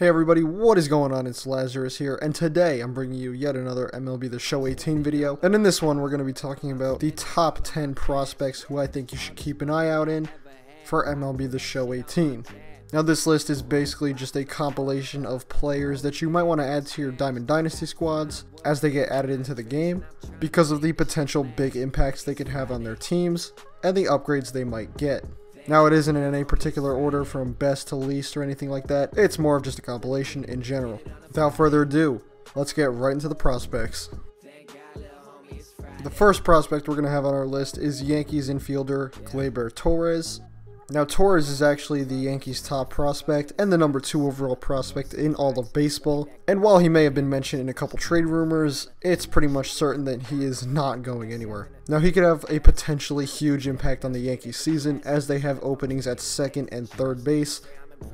Hey everybody, what is going on? It's Lazarus here, and today I'm bringing you yet another MLB The Show 18 video. And in this one, we're going to be talking about the top 10 prospects who I think you should keep an eye out in for MLB The Show 18. Now this list is basically just a compilation of players that you might want to add to your Diamond Dynasty squads as they get added into the game because of the potential big impacts they could have on their teams and the upgrades they might get. Now it isn't in any particular order from best to least or anything like that, it's more of just a compilation in general. Without further ado, let's get right into the prospects. The first prospect we're going to have on our list is Yankees infielder Gleyber Torres. Now Torres is actually the Yankees' top prospect and the number 2 overall prospect in all of baseball, and while he may have been mentioned in a couple trade rumors, it's pretty much certain that he is not going anywhere. Now he could have a potentially huge impact on the Yankees season as they have openings at second and third base,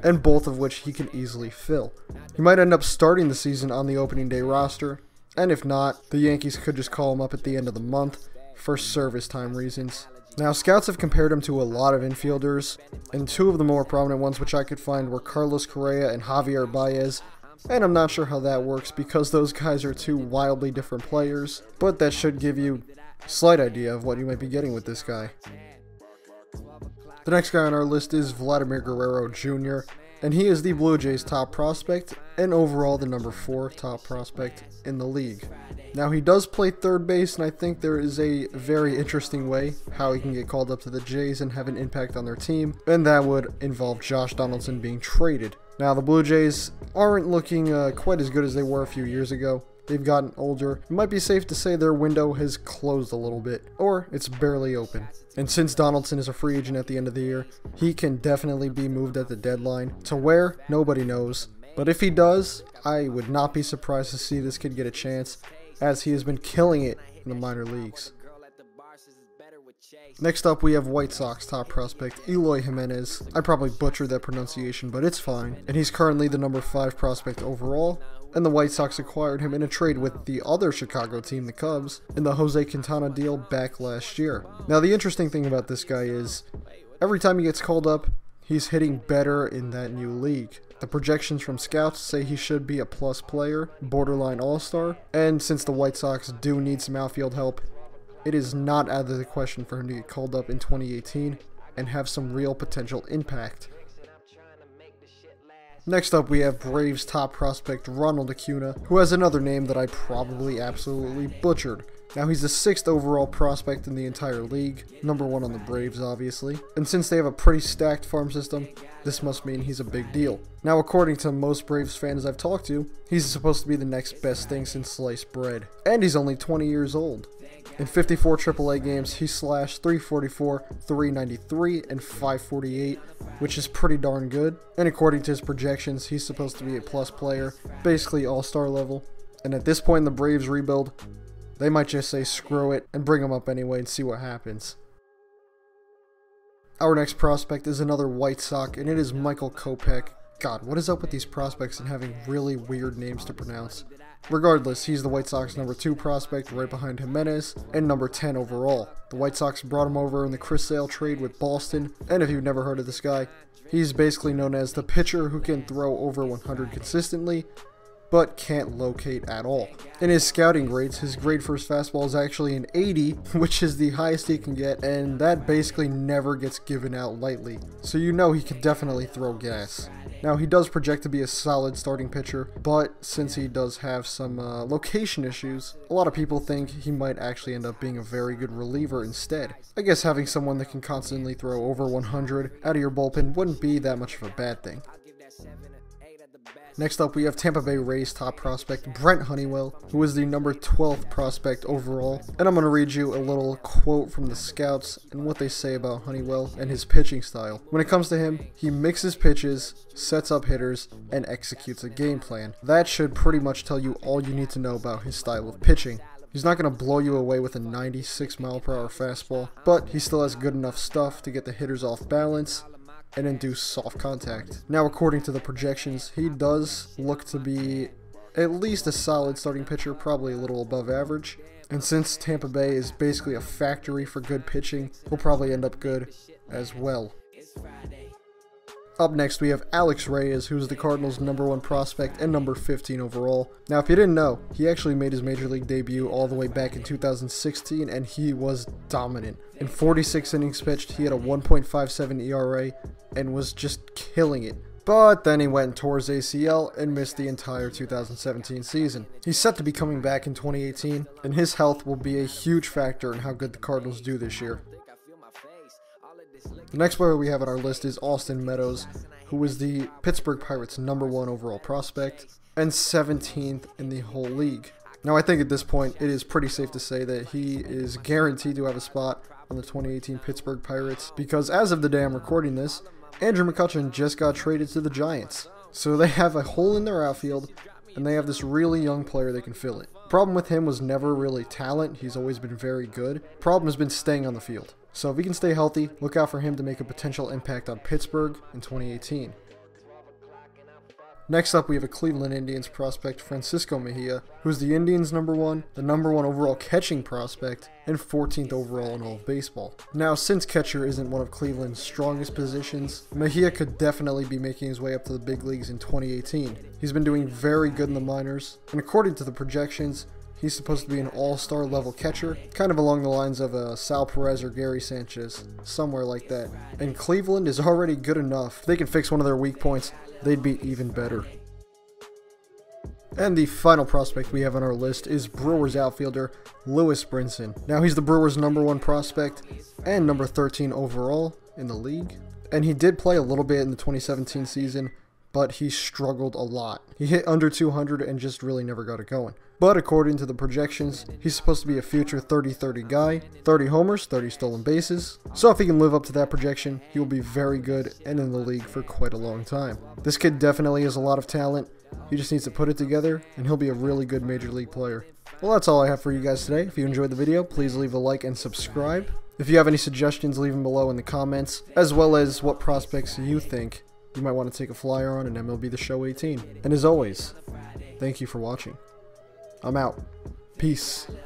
and both of which he can easily fill. He might end up starting the season on the opening day roster, and if not, the Yankees could just call him up at the end of the month for service time reasons. Now, scouts have compared him to a lot of infielders, and 2 of the more prominent ones which I could find were Carlos Correa and Javier Baez, and I'm not sure how that works because those guys are 2 wildly different players, but that should give you a slight idea of what you might be getting with this guy. The next guy on our list is Vladimir Guerrero Jr., and he is the Blue Jays' top prospect and overall the number 4 top prospect in the league. Now he does play third base, and I think there is a very interesting way how he can get called up to the Jays and have an impact on their team, and that would involve Josh Donaldson being traded. Now the Blue Jays aren't looking quite as good as they were a few years ago. They've gotten older. It might be safe to say their window has closed a little bit, or it's barely open. And since Donaldson is a free agent at the end of the year, he can definitely be moved at the deadline. To where? Nobody knows. But if he does, I would not be surprised to see this kid get a chance, as he has been killing it in the minor leagues. Next up, we have White Sox top prospect Eloy Jimenez. I probably butchered that pronunciation, but it's fine. And he's currently the number 5 prospect overall, and the White Sox acquired him in a trade with the other Chicago team, the Cubs, in the Jose Quintana deal back last year. Now the interesting thing about this guy is, every time he gets called up, he's hitting better in that new league. The projections from scouts say he should be a plus player, borderline all-star, and since the White Sox do need some outfield help, it is not out of the question for him to get called up in 2018 and have some real potential impact. Next up, we have Braves top prospect Ronald Acuna, who has another name that I probably absolutely butchered. Now he's the 6th overall prospect in the entire league, number 1 on the Braves obviously, and since they have a pretty stacked farm system, this must mean he's a big deal. Now according to most Braves fans I've talked to, he's supposed to be the next best thing since sliced bread, and he's only 20 years old. In 54 AAA games, he slashed .344, .393, and .548, which is pretty darn good. And according to his projections, he's supposed to be a plus player, basically all-star level. And at this point in the Braves rebuild, they might just say screw it and bring him up anyway and see what happens. Our next prospect is another White Sox, and it is Michael Kopech. God, what is up with these prospects and having really weird names to pronounce? Regardless, he's the White Sox number 2 prospect right behind Jimenez and number 10 overall. The White Sox brought him over in the Chris Sale trade with Boston, and if you've never heard of this guy, he's basically known as the pitcher who can throw over 100 consistently, but can't locate at all. In his scouting grades, his grade for his fastball is actually an 80, which is the highest he can get, and that basically never gets given out lightly, so you know he can definitely throw gas. Now he does project to be a solid starting pitcher, but since he does have some location issues, a lot of people think he might actually end up being a very good reliever instead. I guess having someone that can constantly throw over 100 out of your bullpen wouldn't be that much of a bad thing. Next up, we have Tampa Bay Rays top prospect Brent Honeywell, who is the number 12th prospect overall. And I'm going to read you a little quote from the scouts and what they say about Honeywell and his pitching style. When it comes to him, he mixes pitches, sets up hitters, and executes a game plan. That should pretty much tell you all you need to know about his style of pitching. He's not going to blow you away with a 96-mile-per-hour fastball, but he still has good enough stuff to get the hitters off balance and induce soft contact. Now according to the projections, he does look to be at least a solid starting pitcher, probably a little above average. And since Tampa Bay is basically a factory for good pitching, he'll probably end up good as well. Up next, we have Alex Reyes, who's the Cardinals' #1 prospect and number 15 overall. Now, if you didn't know, he actually made his Major League debut all the way back in 2016, and he was dominant. In 46 innings pitched, he had a 1.57 ERA and was just killing it. But then he went and tore his ACL and missed the entire 2017 season. He's set to be coming back in 2018, and his health will be a huge factor in how good the Cardinals do this year. The next player we have on our list is Austin Meadows, who is the Pittsburgh Pirates' #1 overall prospect and 17th in the whole league. Now, I think at this point it is pretty safe to say that he is guaranteed to have a spot on the 2018 Pittsburgh Pirates, because as of the day I'm recording this, Andrew McCutchen just got traded to the Giants. So they have a hole in their outfield, and they have this really young player that can fill it. Problem with him was never really talent. He's always been very good. Problem has been staying on the field. So if he can stay healthy, look out for him to make a potential impact on Pittsburgh in 2018. Next up, we have a Cleveland Indians prospect, Francisco Mejia, who's the Indians' #1, the #1 overall catching prospect, and 14th overall in all of baseball. Now, since catcher isn't one of Cleveland's strongest positions, Mejia could definitely be making his way up to the big leagues in 2018. He's been doing very good in the minors, and according to the projections, he's supposed to be an all-star level catcher, kind of along the lines of Sal Perez or Gary Sanchez, somewhere like that. And Cleveland is already good enough. If they can fix one of their weak points, they'd be even better. And the final prospect we have on our list is Brewers outfielder Lewis Brinson. Now, he's the Brewers' #1 prospect and number 13 overall in the league. And he did play a little bit in the 2017 season, but he struggled a lot. He hit under 200 and just really never got it going. But according to the projections, he's supposed to be a future 30-30 guy, 30 homers, 30 stolen bases. So if he can live up to that projection, he will be very good and in the league for quite a long time. This kid definitely has a lot of talent. He just needs to put it together, and he'll be a really good major league player. Well, that's all I have for you guys today. If you enjoyed the video, please leave a like and subscribe. If you have any suggestions, leave them below in the comments, as well as what prospects you think you might want to take a flyer on in MLB The Show 18. And as always, thank you for watching. I'm out. Peace.